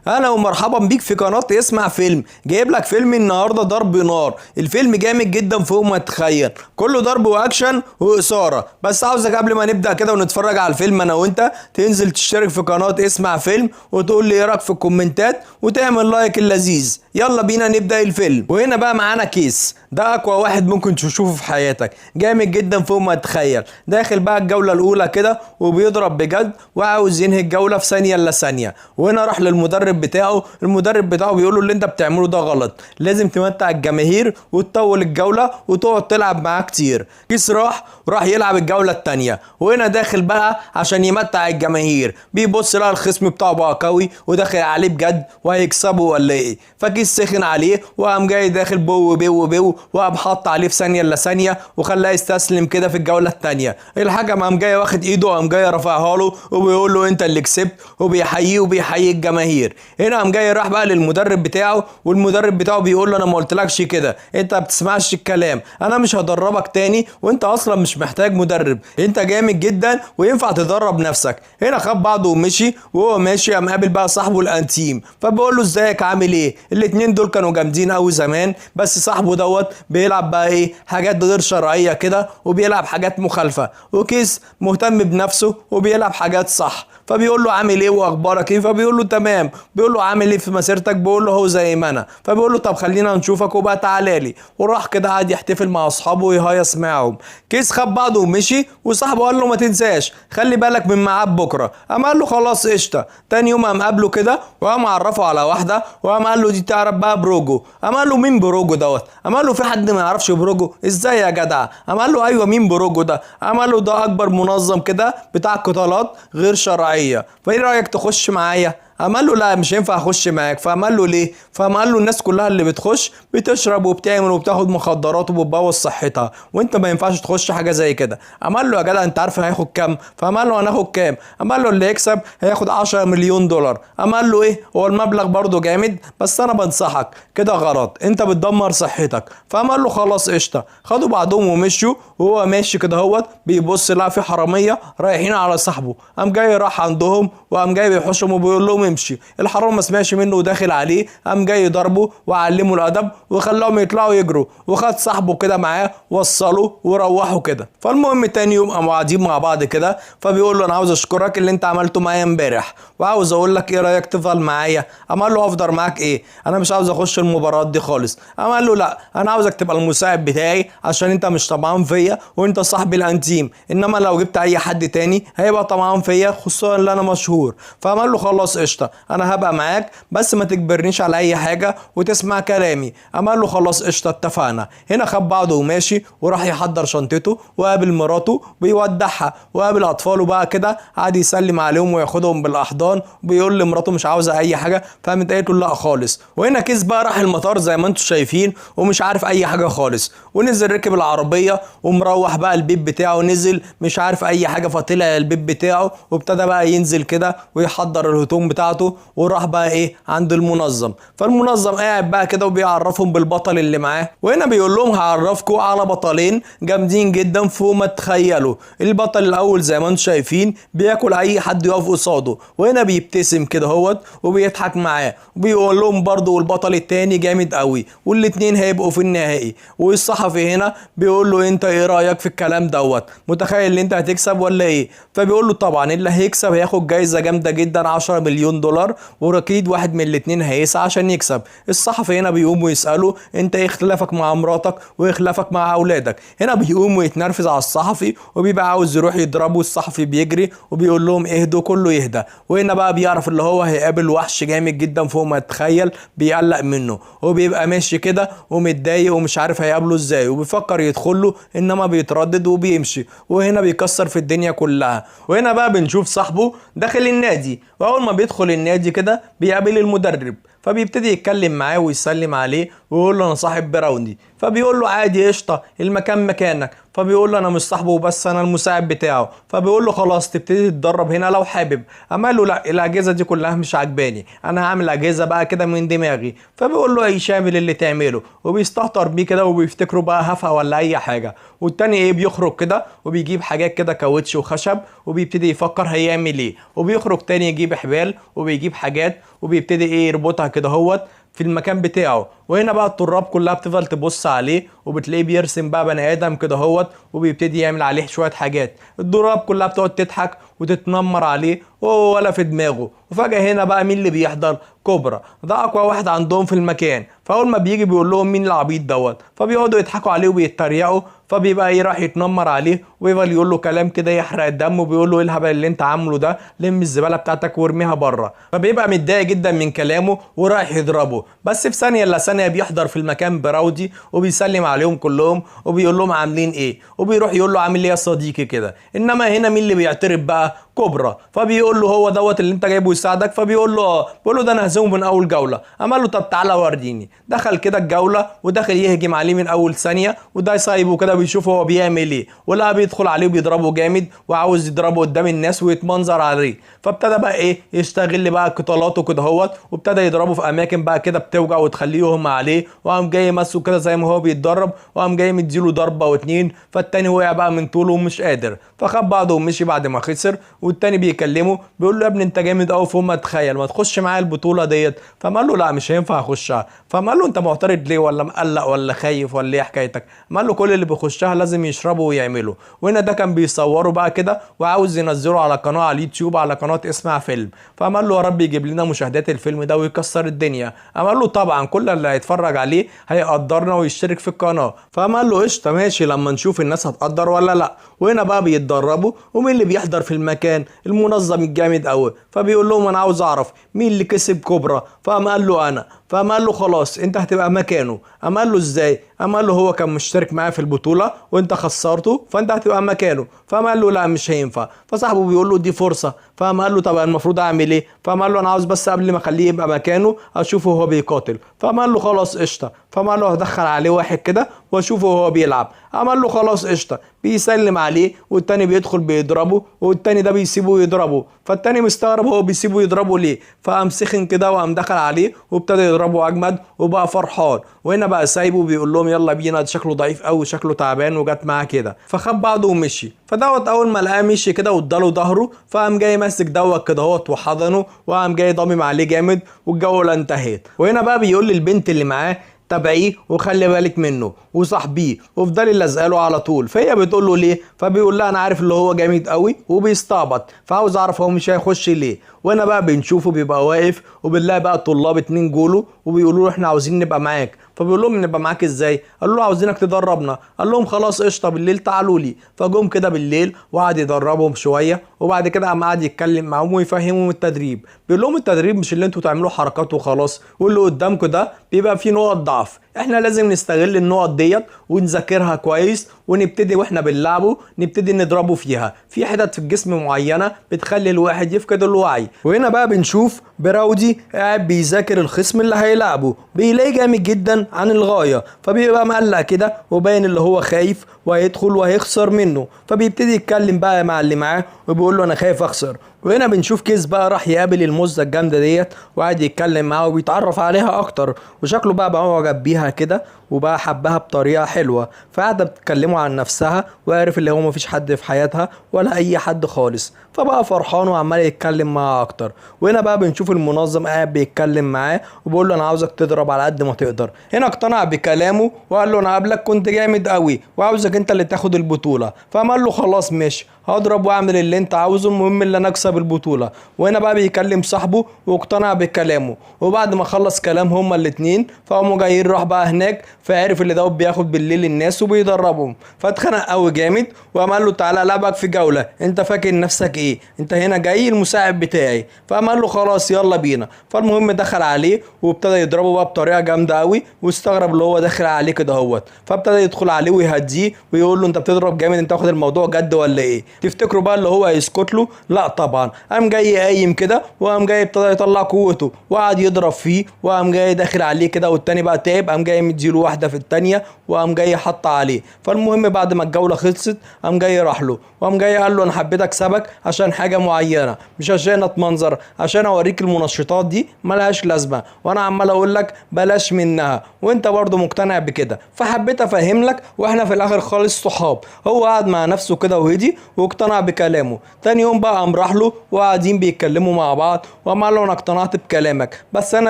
اهلا ومرحبا بيك في قناة اسمع فيلم. جايب لك فيلم النهارده ضرب نار. الفيلم جامد جدا فوق ما تتخيل، كله ضرب واكشن واثارة. بس عاوزك قبل ما نبدأ كده ونتفرج على الفيلم انا وانت تنزل تشترك في قناة اسمع فيلم وتقول لي ايه رايك في الكومنتات وتعمل لايك اللذيذ. يلا بينا نبدأ الفيلم. وهنا بقى معانا كيس، ده اقوى واحد ممكن تشوفه في حياتك، جامد جدا فوق ما تتخيل. داخل بقى الجولة الاولى كده وبيضرب بجد وعاوز ينهي الجولة في ثانية الا ثانية. وهنا راح للمدرب بتاعه، المدرب بتاعه بيقول له اللي انت بتعمله ده غلط، لازم تمتع الجماهير وتطول الجولة وتقعد تلعب معاه كتير. كيس راح يلعب الجولة التانية، وهنا داخل بقى عشان يمتع الجماهير. بيبص لقى الخصم بتاعه بقى قوي وداخل عليه بجد وهيكسبه ولا ايه. فكيس سخن عليه وقام جاي داخل بو بو بو وقام حط عليه في ثانية الا ثانية وخلاه يستسلم كده في الجولة التانية. الحكم قام جاي واخد ايده وقام جاي رافعها له وبيقول له انت اللي كسبت، وبيحييه وبيحيي الجماهير. هنا قام جاي راح بقى للمدرب بتاعه، والمدرب بتاعه بيقول له انا ما قلتلكش كده، انت ما بتسمعش الكلام، انا مش هدربك تاني وانت اصلا مش محتاج مدرب، انت جامد جدا وينفع تدرب نفسك. هنا خد بعضه ومشي، وهو ماشي قام قابل بقى صاحبه الانتيم، فبيقول له ازيك عامل ايه. الاتنين دول كانوا جامدين قوي زمان، بس صاحبه دوت بيلعب بقى ايه حاجات غير شرعيه كده وبيلعب حاجات مخالفه، وكيس مهتم بنفسه وبيلعب حاجات صح. فبيقول له عامل ايه واخبارك ايه، فبيقول له تمام. بيقول له عامل ايه في مسيرتك، بيقول له هو زي ما انا. فبيقول له طب خلينا نشوفك وبقى تعالى لي. وراح كده قعد يحتفل مع اصحابه ويهيص معاهم. كيس خد بعضه ومشي، وصاحبه قال له ما تنساش خلي بالك من ميعاد بكره. قام قال له خلاص قشطه. تاني يوم قام قابله كده وقام عرفه على واحده، وقام قال له دي تعرف بقى بروجو. قام قال له مين بروجو دوت. قام قال له في حد ما يعرفش بروجو ازاي يا جدع. قام قال له ايوه مين بروجو ده. قام قال له ده اكبر منظم كده بتاع قتالات غير شرعيه، فايه رايك تخش معايا. قام قال له لا مش هينفع اخش معاك. فقام قال له ليه. فقام قال له الناس كلها اللي بتخش بتشرب وبتعمل وبتاخد مخدرات وبتبوظ صحتها، وانت ما ينفعش تخش حاجه زي كده. قام قال له يا جدع انت عارف هياخد كام. فقام قال له هناخد كام. قام قال له اللي يكسب هياخد 10 مليون دولار. قام قال له ايه هو المبلغ برضه جامد بس انا بنصحك كده غلط، انت بتدمر صحتك. فقام قال له خلاص قشطه. خدوا بعضهم ومشوا، وهو ماشي كده هوت بيبص لقى في حراميه رايحين على صاحبه. قام جاي راح عندهم وقام جاي بيحوشهم وبيقول لهم امشي. الحرام ما سمعش منه وداخل عليه، قام جاي ضربه وعلمه الادب وخلاهم يطلعوا يجروا، وخد صاحبه كده معاه وصله وروحوا كده. فالمهم تاني يوم قاموا قاعدين مع بعض كده، فبيقول له انا عاوز اشكرك اللي انت عملته معايا امبارح، وعاوز اقول لك ايه رايك تفضل معايا. قام قال له افضل معاك ايه، انا مش عاوز اخش المباراه دي خالص. قام قال له لا انا عاوزك تبقى المساعد بتاعي عشان انت مش طمعان فيا وانت صاحبي الانتيم، انما لو جبت اي حد تاني هيبقى طمعان فيا خصوصا ان انا مشهور. فقام قال له خلاص قشطه انا هبقى معاك بس ما تجبرنيش على اي حاجه وتسمع كلامي. قام قال له خلاص قشطه اتفقنا. هنا خد بعضه وماشي وراح يحضر شنطته وقابل مراته بيودعها، وقابل اطفاله بقى كده قعد يسلم عليهم وياخدهم بالاحضان، وبيقول لمراته مش عاوزه اي حاجه، فقامت قالت له لا خالص. وهنا كيس بقى راح المطار زي ما انتم شايفين ومش عارف اي حاجه خالص، ونزل ركب العربيه ومروح بقى البيت بتاعه، نزل مش عارف اي حاجه فطلع البيت بتاعه وابتدى بقى ينزل كده ويحضر الهدوم بتاعته وراح بقى ايه عند المنظم. فالمنظم قاعد بقى كده وبيعرفهم بالبطل اللي معاه، وهنا بيقول لهم هعرفكم على بطلين جامدين جدا فوق ما تخيلوا. البطل الاول زي ما انتم شايفين بياكل اي حد يقف قصاده، وهنا بيبتسم كده هوت وبيضحك معاه، وبيقول لهم برضه والبطل التاني جامد قوي والاتنين هيبقوا في النهائي. والصحفي هنا بيقول له انت ايه رايك في الكلام دوت، متخيل ان انت هتكسب ولا ايه. فبيقول له طبعا اللي هيكسب هياخد جايزه جامده جدا 10 مليون دولار، واكيد واحد من الاتنين هيسعى عشان يكسب. الصحفي هنا بيقوم ويساله انت ايه اختلافك مع مراتك وايه اختلافك مع اولادك. هنا بيقوم ويتنرفز على الصحفي وبيبقى عاوز يروح يضربه، الصحفي بيجري وبيقول لهم اهدوا كله يهدى. وهنا بقى بيعرف اللي هو هيقابل وحش جامد جدا فوق ما تتخيل بيقلق منه، وبيبقى ماشي كده ومتضايق ومش عارف هيقابله ازاي، وبيفكر يدخله انما بيتردد وبيمشي، وهنا بيكسر في الدنيا كلها. وهنا بقى بنشوف صاحبه داخل النادي، واول ما بيدخل النادي كده بيقابل المدرب، فبيبتدي يتكلم معاه ويسلم عليه ويقول له انا صاحب براوندي. فبيقول له عادي قشطه المكان مكانك. فبيقول له انا مش صاحبه بس انا المساعد بتاعه. فبيقول له خلاص تبتدي تتدرب هنا لو حابب. اما قال له لا الاجهزه دي كلها مش عجباني، انا هعمل اجهزه بقى كده من دماغي. فبيقول له اي شامل اللي تعمله، وبيستهتر بيه كده وبيفتكروا بقى هفا ولا اي حاجه. والتاني بيخرج كده وبيجيب حاجات كده كاوتش وخشب وبيبتدي يفكر هيعمل ايه. وبيخرج تاني يجيب حبال وبيجيب حاجات وبيبتدي يربطها كده هوت في المكان بتاعه. وهنا بقى الطراب كلها بتفضل تبص عليه وبتلاقيه بيرسم بقى بني ادم كده هوت وبيبتدي يعمل عليه شويه حاجات. الضراب كلها بتقعد تضحك وتتنمر عليه وهو ولا في دماغه. وفجاه هنا بقى مين اللي بيحضر؟ كوبرا، ده اقوى واحد عندهم في المكان. فاول ما بيجي بيقول لهم مين العبيط دوت، فبيقعدوا يضحكوا عليه وبيتريقوا. فبيبقى راح يتنمر عليه ويفضل يقول له كلام كده يحرق الدم وبيقول له ايه الهبل اللي انت عامله ده، لم الزباله بتاعتك وارميها بره. فبيبقى متضايق جدا من كلامه ورايح يضربه. بس في ثانيه الا ثانيه بيحضر في المكان براودي وبيسلم عليهم كلهم وبيقول لهم عاملين ايه، وبيروح يقول له عامل ايه يا صديقي كده. انما هنا مين اللي بيعترف بقى؟ كوبرا. فبيقول له هو دوت اللي انت جايبه يساعدك؟ فبيقول له اه. بيقول له ده انا هزومه من اول جوله. قام قال له طب تعالى وريني. دخل كده الجوله ودخل يهجم عليه من اول ثانيه، وده سايبه كده بيشوف هو بيعمل ايه. ولا بيدخل عليه وبيضربه جامد وعاوز يضربه قدام الناس ويتمنظر عليه. فابتدى بقى يستغل بقى قتالاته كده هوت وابتدى يضربه في اماكن بقى كده بتوجع وتخليه يغمى عليه. وقام جاي ماسكه كده زي ما هو بيتدرب وقام جاي مديله ضربه واتنين. فالتاني وقع بقى من طوله ومش قادر، فخد بعضه ومشي بعد ما خسر. والتاني بيكلمه بيقول له يا ابني انت جامد قوي فوق ما تتخيل، ما تخش معايا البطوله ديت. فقال له لا مش هينفع اخشها. فقال له انت معترض ليه، ولا مقلق ولا خايف ولا ايه حكايتك؟ قال له كل اللي بيخشها لازم يشربوا ويعملوا. وهنا ده كان بيصوروا بقى كده وعاوز ينزله على قناه على اليوتيوب، على قناه اسمها فيلم. فقال له يا رب يجيب لنا مشاهدات الفيلم ده ويكسر الدنيا. قال له طبعا كل اللي هيتفرج عليه هيقدرنا ويشترك في القناه. فقال له قشطه ماشي لما نشوف الناس هتقدر ولا لا. وهنا بقى بيتدربوا ومين اللي بيحضر في المكان؟ المنظم الجامد قوي. فبيقول لهم انا عاوز اعرف مين اللي كسب كوبرا. قال له انا. قال له خلاص انت هتبقى مكانه. قال له ازاي؟ قال له هو كان مشترك معايا في البطوله وانت خسرته فانت هتبقى مكانه. قال له لا مش هينفع. فصاحبه بيقول له دي فرصه. قال له طب المفروض اعمل ايه؟ قال له انا عاوز بس قبل ما اخليه يبقى مكانه اشوفه وهو بيقاتل. قال له خلاص قشطه. قال له هدخل عليه واحد كده واشوفه وهو بيلعب. قال له خلاص قشطه. بيسلم عليه والتاني بيدخل بيضربه والتاني ده بيسيبه يضربه. فالتاني مستغرب هو بيسيبه يضربه ليه. فقام سخن كده وقام دخل عليه وابتدى يضربه اجمد وبقى فرحان. وهنا بقى سايبه بيقول لهم يلا بينا، ده شكله ضعيف قوي شكله تعبان وجت معاه كده. فخد بعضه ومشي. فدوت اول ما لقاه مشي كده واداله ظهره فقام جاي ماسك دوت كده هوت وحضنه وقام جاي ضامم عليه جامد والجوله انتهت. وهنا بقى بيقول للبنت اللي معاه تابعيه وخلي بالك منه وصاحبيه وافضلي لازقاله على طول. فهي بتقول له ليه؟ فبيقول لها انا عارف اللي هو جامد قوي وبيستعبط فعاوز اعرف هو مش هيخش ليه. وانا بقى بنشوفه بيبقى واقف وبنلاقي بقى الطلاب اتنين جوله وبيقولوا له احنا عاوزين نبقى معاك. فبيقول لهم نبقى معاك ازاي؟ قالوا له عاوزينك تدربنا. قال لهم خلاص قشطه بالليل تعالوا لي. فجم كده بالليل وقعد يدربهم شويه وبعد كده قام قعد يتكلم معاهم ويفهمهم التدريب. بيقول لهم التدريب مش اللي انتوا تعملوا حركات وخلاص، واللي قدامكم ده بيبقى فيه نقط ضعف. احنا لازم نستغل النقط ديت ونذاكرها كويس ونبتدي واحنا بنلعبه نبتدي نضربه فيها في حتت في الجسم معينه بتخلي الواحد يفقد الوعي. وهنا بقى بنشوف براودي قاعد بيذاكر الخصم اللي هيلعبه، بيلاقي جامد جدا عن الغايه فبيبقى مقلق كده وباين اللي هو خايف وهيدخل وهيخسر منه. فبيبتدي يتكلم بقى مع اللي معاه وبيقول له انا خايف اخسر. وهنا بنشوف كيس بقى راح يقابل المزه الجامده ديت وقعد يتكلم معاه وبيتعرف عليها اكتر وشكله بقى معجب بيها كده وبقى حبها بطريقه حلوه. فقاعده بتكلموا عن نفسها وعرف اللي هو مفيش حد في حياتها ولا اي حد خالص، فبقى فرحان وعمال يتكلم معاه اكتر. وهنا بقى بنشوف المنظم قاعد بيتكلم معاه وبيقول له انا عاوزك تضرب على قد ما تقدر. هنا اقتنع بكلامه وقال له انا قبلك كنت جامد قوي وعاوزك انت اللي تاخد البطوله. فقال له خلاص ماشي هضرب واعمل اللي انت عاوزه المهم اللي انا اكسب البطوله. وهنا بقى بيكلم صاحبه واقتنع بكلامه. وبعد ما خلص كلام هما الاتنين فقاموا جايين راح بقى هناك فعرف اللي دوت بياخد بالليل الناس وبيدربهم. فاتخنق قوي جامد وقام قال له تعالى العبك في جوله، انت فاكر نفسك ايه؟ انت هنا جاي المساعد بتاعي. فقام قال له خلاص يلا بينا. فالمهم دخل عليه وابتدى يضربه بقى بطريقه جامده قوي واستغرب اللي هو داخل عليه كده اهوت. فابتدى يدخل عليه ويهديه ويقول له انت بتضرب جامد، انت واخد الموضوع جد ولا ايه؟ تفتكروا بقى اللي هو هيسكت له؟ لا طبعا طبعا. قام جاي قايم كده وقام جاي ابتدى يطلع قوته وقعد يضرب فيه، وقام جاي داخل عليه كده، والتاني بقى تعب، قام جاي مديله واحده في التانيه وقام جاي حط عليه. فالمهم بعد ما الجوله خلصت قام جاي راح له وقام جاي قال له انا حبيت اكسبك عشان حاجه معينه، مش عشان اتمنظر، عشان اوريك المنشطات دي ملهاش لازمه وانا عمال اقول لك بلاش منها وانت برضو مقتنع بكده، فحبيت افهم لك واحنا في الاخر خالص صحاب. هو قعد مع نفسه كده وهدي واقتنع بكلامه. تاني يوم بقى قام راح له وقاعدين بيتكلموا مع بعض وقام قال له انا اقتنعت بكلامك، بس انا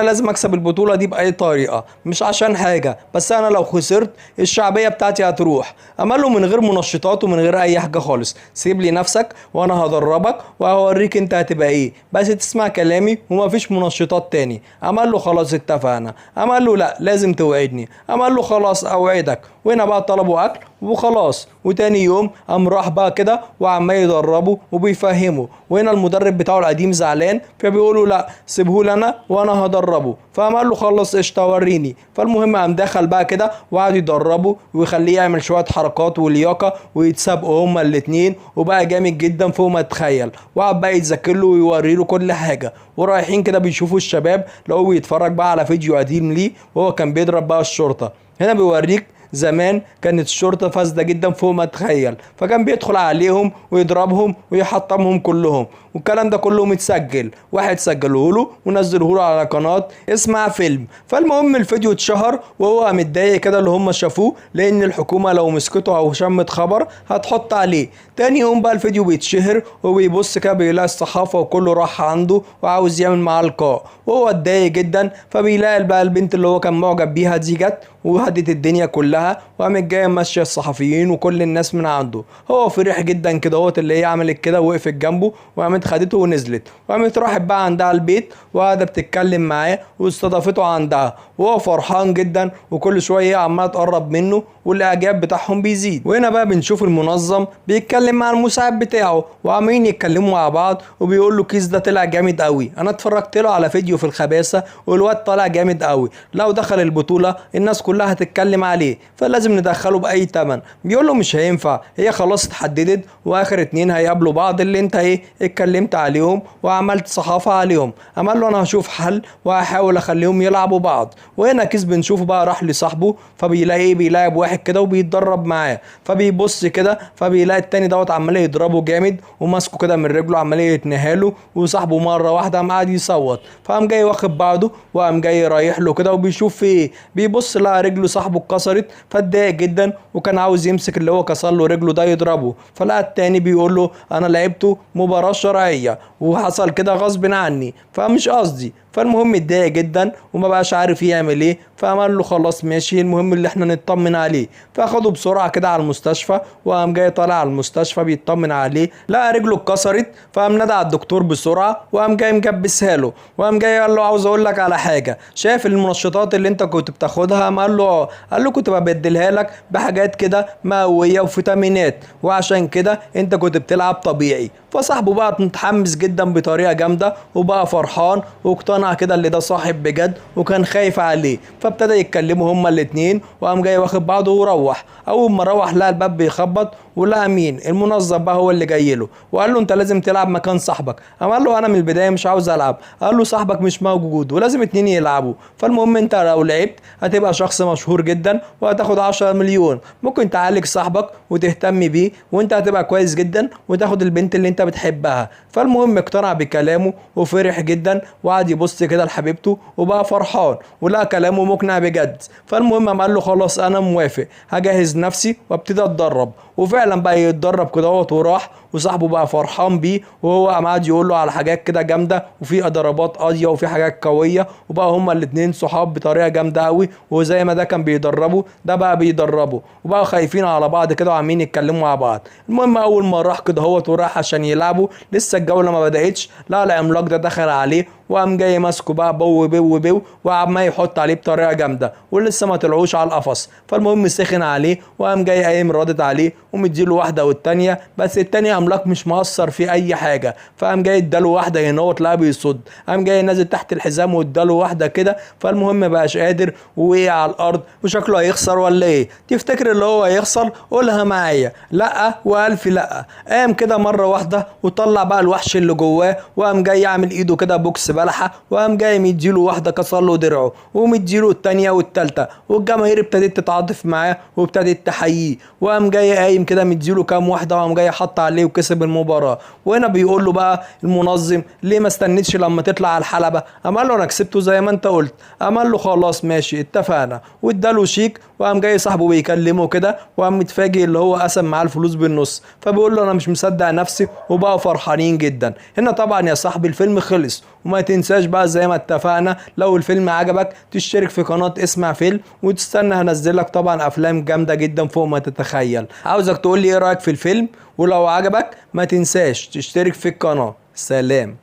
لازم اكسب البطوله دي باي طريقه، مش عشان حاجه، بس انا لو خسرت الشعبيه بتاعتي هتروح. قام قال له من غير منشطات ومن غير اي حاجه خالص، سيب لي نفسك وانا هدربك وهوريك انت هتبقى ايه، بس تسمع كلامي ومفيش منشطات تاني. قام قال له خلاص اتفقنا. قام قال له لا لازم توعدني. قام قال له خلاص اوعدك. وهنا بقى طلبوا اكل وخلاص. وتاني يوم قام راح بقى كده وعمال يدربه وبيفهمه. وهنا المدرب بتاعه القديم زعلان فبيقول له لا سيبهولي انا وانا هدربه. فقام قال له خلص قشطه وريني. فالمهم قام دخل بقى كده وقعد يدربه ويخليه يعمل شويه حركات ولياقه ويتسابقوا هما الاتنين، وبقى جامد جدا فوق ما تتخيل. وقعد بقى يتذاكر له ويوري له كل حاجه. ورايحين كده بيشوفوا الشباب لو بيتفرج بقى على فيديو قديم ليه وهو كان بيضرب بقى الشرطه. هنا بيوريك زمان كانت الشرطة فاسدة جدا فوق ما تخيل، فكان بيدخل عليهم ويضربهم ويحطمهم كلهم، والكلام ده كله متسجل، واحد سجله له ونزله له على قناة اسمها فيلم. فالمهم الفيديو اتشهر وهو متضايق كده اللي هم شافوه، لان الحكومة لو مسكته او شمت خبر هتحط عليه. تاني يوم بقى الفيديو بيتشهر وبيبص كده بيلاقي الصحافة وكله راح عنده وعاوز يعمل معاه لقاء، وهو اتضايق جدا. فبيلاقي بقى البنت اللي هو كان معجب بيها دي جت وهدت الدنيا كلها وقامت جايه ماشيه الصحفيين وكل الناس من عنده. هو فرح جدا كده، هو اللي هي عملت كده وقفت جنبه وقامت خدته ونزلت وقامت راحت بقى عندها البيت وقاعده بتتكلم معاه واستضافته عندها، وهو فرحان جدا وكل شويه عماله تقرب منه والاعجاب بتاعهم بيزيد. وهنا بقى بنشوف المنظم بيتكلم مع المساعد بتاعه وعمالين يتكلموا مع بعض، وبيقول له كيس ده طلع جامد قوي، انا اتفرجت له على فيديو في الخباثه والواد طالع جامد قوي، لو دخل البطوله الناس كلها هتتكلم عليه فلازم ندخله باي تمن. بيقول له مش هينفع، هي خلاص اتحددت واخر اتنين هيقابلوا بعض اللي انت اتكلمت عليهم وعملت صحافه عليهم. قال له انا هشوف حل وهحاول اخليهم يلعبوا بعض. وهنا كيس بنشوفه بقى راح لصاحبه فبيلاقي بيلاعب واحد كده وبيتدرب معاه، فبيبص كده فبيلاقي التاني دوت عمال يضربه جامد وماسكه كده من رجله عمال يتنهاله، وصاحبه مره واحده قام قاعد يصوت، فقام جاي واخد بعضه وقام جاي رايح له كده وبيشوف في ايه. بيبص لقى رجله صاحبه اتكسرت فاتضايق جدا وكان عاوز يمسك اللي هو كسر له رجله ده يضربه، فلقى التاني بيقول له انا لعبته مباراه شرعيه وحصل كده غصب عني فمش قصدي. فالمهم اتضايق جدا وما بقاش عارف يعمل ايه، فقال له خلاص ماشي المهم اللي احنا نطمن عليه. فاخده بسرعه كده على المستشفى وقام جاي طالع على المستشفى بيطمن عليه، لقى رجله اتكسرت فقام نادى على الدكتور بسرعه وقام جاي مجبسها له، وقام جاي قال له عاوز اقول لك على حاجه، شايف المنشطات اللي انت كنت بتاخدها؟ قال له اه. قال له كنت ببدلها لك بحاجات كده مقويه وفيتامينات وعشان كده انت كنت بتلعب طبيعي. فصاحبه بقى متحمس جدا بطريقه جامده وبقى فرحان واقتنع كده اللي ده صاحب بجد وكان خايف عليه، فابتدى يتكلموا هما الاتنين وقام جاي واخد بعضه وروح. اول ما روح لقى الباب بيخبط ولقى مين؟ المنظم بقى هو اللي جاي له وقال له انت لازم تلعب مكان صاحبك. قال له انا من البدايه مش عاوز العب. قال له صاحبك مش موجود ولازم اتنين يلعبوا، فالمهم انت لو لعبت هتبقى شخص مشهور جدا وهتاخد 10 مليون، ممكن تعالج صاحبك وتهتم بيه وانت هتبقى كويس جدا وتاخد البنت اللي انت بتحبها. فالمهم اقتنع بكلامه وفرح جدا وقعد يبص كده لحبيبته وبقى فرحان ولقى كلامه مقنع بجد. فالمهم قال له خلاص انا موافق، هجهز نفسي وابتدي اتدرب. وفعلا بقى يتدرب كده وراح، وصاحبه بقى فرحان بيه وهو قاعد يقول له على حاجات كده جامده وفي ضربات قاضيه وفي حاجات قويه، وبقى هما الاتنين صحاب بطريقه جامده قوي. وزي ما ده كان بيدربه ده بقى بيدربه، وبقى خايفين على بعض كده وعمالين يتكلموا مع بعض. المهم اول ما راح كده وراح عشان يلعبوا لسه الجوله ما بداتش، لا العملاق ده دخل عليه وقام جاي ماسكه بقى بو بو بو وعمال يحط عليه بطريقه جامده ولسه ما طلعوش على القفص. فالمهم سخن عليه وقام جاي قايم رادد عليه ومديله واحده والتانيه، بس التانيه العملاق مش مقصر في اي حاجه، فقام جاي اداله واحده هنا هو تلاقيه بيصد، قام جاي نازل تحت الحزام واداله واحده كده، فالمهم مبقاش قادر ووقع على الارض، وشكله هيخسر ولا ايه؟ تفتكر اللي هو هيخسر؟ قولها معايا، لا والف لا. قام كده مره واحده وطلع بقى الوحش اللي جواه، وقام جاي يعمل ايده كده بوكس بلحه، وقام جاي مديله واحده كسر له درعه، ومديله التانيه والتالته، والجماهير ابتدت تتعاطف معاه وابتدت تحييه، وقام جاي قايم كده مديله كام واحده، وقام جاي حط عليه وكسب المباراه. وهنا بيقول له بقى المنظم ليه ما استنيتش لما تطلع على الحلبه؟ قام قال له انا كسبته زي ما انت قلت. قام قال له خلاص ماشي اتفقنا، واداله شيك، وقام جاي صاحبه بيكلمه كده، وقام متفاجئ اللي هو قسم معاه الفلوس بالنص، فبيقول له انا مش مصدق نفسي، وبقوا فرحانين جدا. هنا طبعا يا صاحبي الفيلم خلص، وما تنساش بقى زي ما اتفقنا لو الفيلم عجبك تشترك في قناه اسمع فيلم، وتستنى هنزلك طبعا افلام جامده جدا فوق ما تتخيل. عاوزك تقول لي ايه رايك في الفيلم، ولو عجبك ما تنساش تشترك في القناه. سلام.